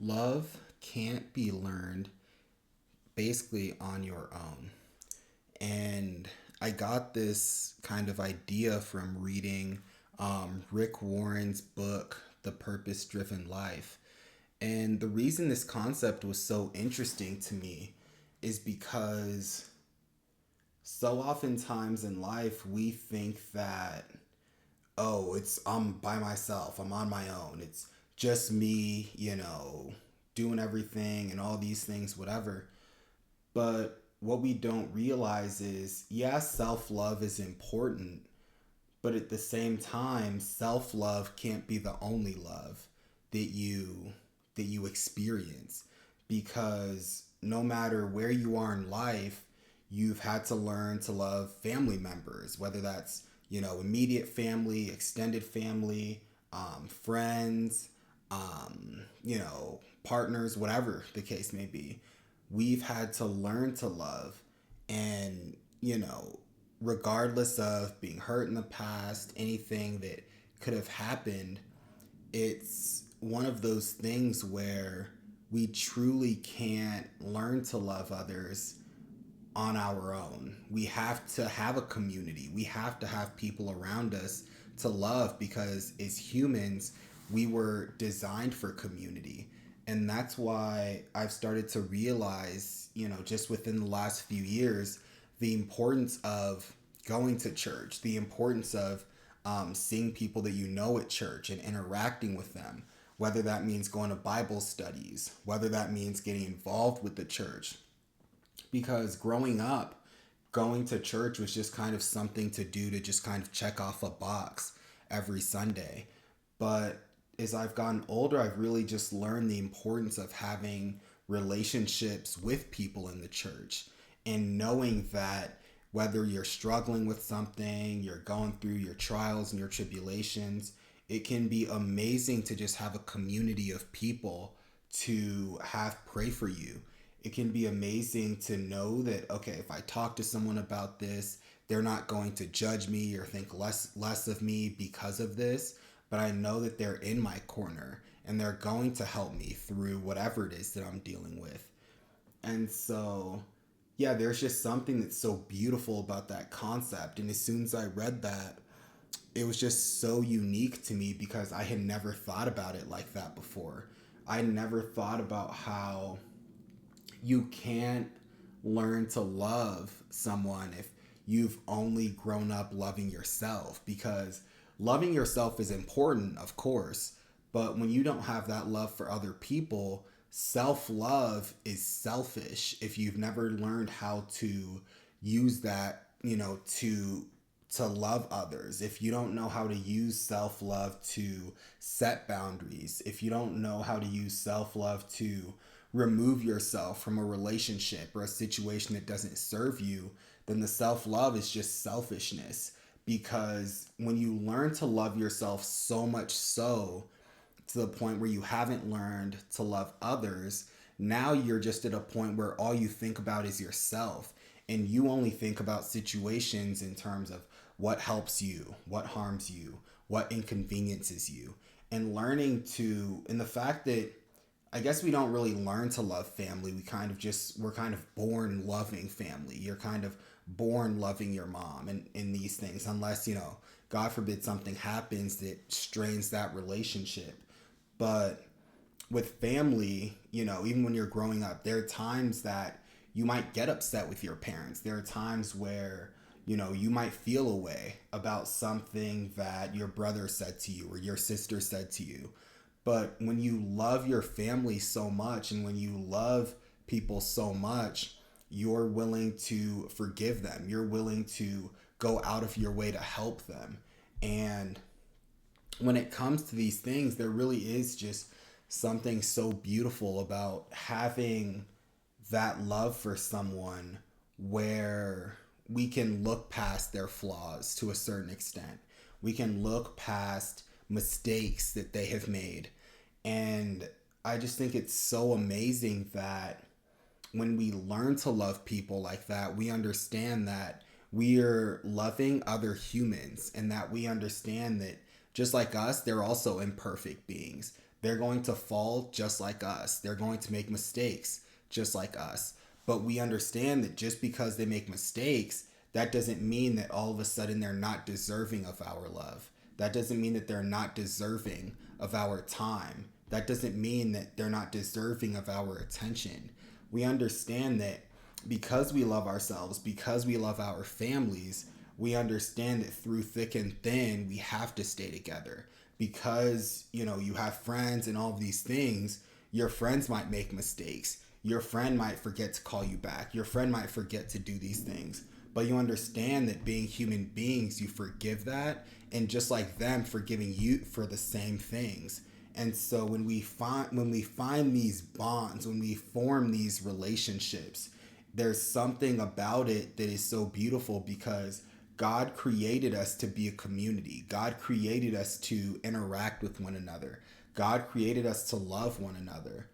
Love can't be learned basically on your own. And I got this kind of idea from reading Rick Warren's book, The Purpose Driven Life. And the reason this concept was so interesting to me is because so oftentimes in life we think that, oh, it's I'm by myself, I'm on my own, it's just me, doing everything and all these things, whatever. But what we don't realize is, yeah, self love is important, but at the same time, self love can't be the only love that you experience, because no matter where you are in life, you've had to learn to love family members, whether that's immediate family, extended family, friends, partners, whatever the case may be. We've had to learn to love, and regardless of being hurt in the past, anything that could have happened, it's one of those things where we truly can't learn to love others on our own. We have to have a community. We have to have people around us to love, because as humans, we were designed for community. And that's why I've started to realize, just within the last few years, the importance of going to church, the importance of seeing people that you know at church and interacting with them, whether that means going to Bible studies, whether that means getting involved with the church. Because growing up, going to church was just kind of something to do, to just kind of check off a box every Sunday. But as I've gotten older, I've really just learned the importance of having relationships with people in the church, and knowing that whether you're struggling with something, you're going through your trials and your tribulations, it can be amazing to just have a community of people to have pray for you. It can be amazing to know that, okay, if I talk to someone about this, they're not going to judge me or think less of me because of this, but I know that they're in my corner and they're going to help me through whatever it is that I'm dealing with. And so, yeah, there's just something that's so beautiful about that concept. And as soon as I read that, it was just so unique to me, because I had never thought about it like that before. I never thought about how you can't learn to love someone if you've only grown up loving yourself, because loving yourself is important, of course, but when you don't have that love for other people, self-love is selfish if you've never learned how to use that, to love others. If you don't know how to use self-love to set boundaries, if you don't know how to use self-love to remove yourself from a relationship or a situation that doesn't serve you, then the self-love is just selfishness. Because when you learn to love yourself so much so to the point where you haven't learned to love others, now you're just at a point where all you think about is yourself, and you only think about situations in terms of what helps you, what harms you, what inconveniences you. And learning to, and the fact that I guess we don't really learn to love family. We're kind of born loving family. You're kind of born loving your mom and in these things, unless, God forbid something happens that strains that relationship. But with family, even when you're growing up, there are times that you might get upset with your parents. There are times where, you might feel a way about something that your brother said to you or your sister said to you. But when you love your family so much, and when you love people so much, you're willing to forgive them. You're willing to go out of your way to help them. And when it comes to these things, there really is just something so beautiful about having that love for someone, where we can look past their flaws to a certain extent. We can look past mistakes that they have made. And I just think it's so amazing that when we learn to love people like that, we understand that we are loving other humans, and that we understand that Just like us, they're also imperfect beings. They're going to fall just like us. They're going to make mistakes just like us. But we understand that just because they make mistakes, that doesn't mean that all of a sudden they're not deserving of our love. That doesn't mean that they're not deserving of our time. That doesn't mean that they're not deserving of our attention. We understand that because we love ourselves, because we love our families, we understand that through thick and thin, we have to stay together. Because, you have friends and all of these things, your friends might make mistakes. Your friend might forget to call you back. Your friend might forget to do these things. But you understand that being human beings, you forgive that. And just like them forgiving you for the same things. And so when we find these bonds, when we form these relationships, there's something about it that is so beautiful because God created us to be a community. God created us to interact with one another. God created us to love one another.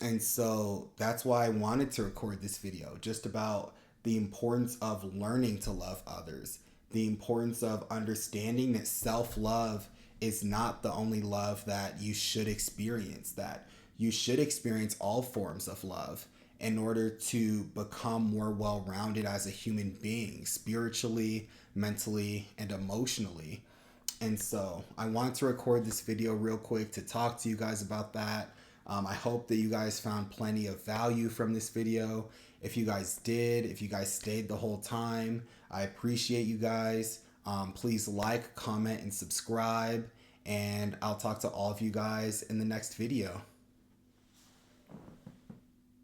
And so that's why I wanted to record this video, just about the importance of learning to love others, the importance of understanding that self-love is not the only love that you should experience, that you should experience all forms of love in order to become more well-rounded as a human being, spiritually, mentally, and emotionally. And so I wanted to record this video real quick to talk to you guys about that. I hope that you guys found plenty of value from this video. If you guys did, if you guys stayed the whole time, I appreciate you guys. Please like, comment, and subscribe. And I'll talk to all of you guys in the next video.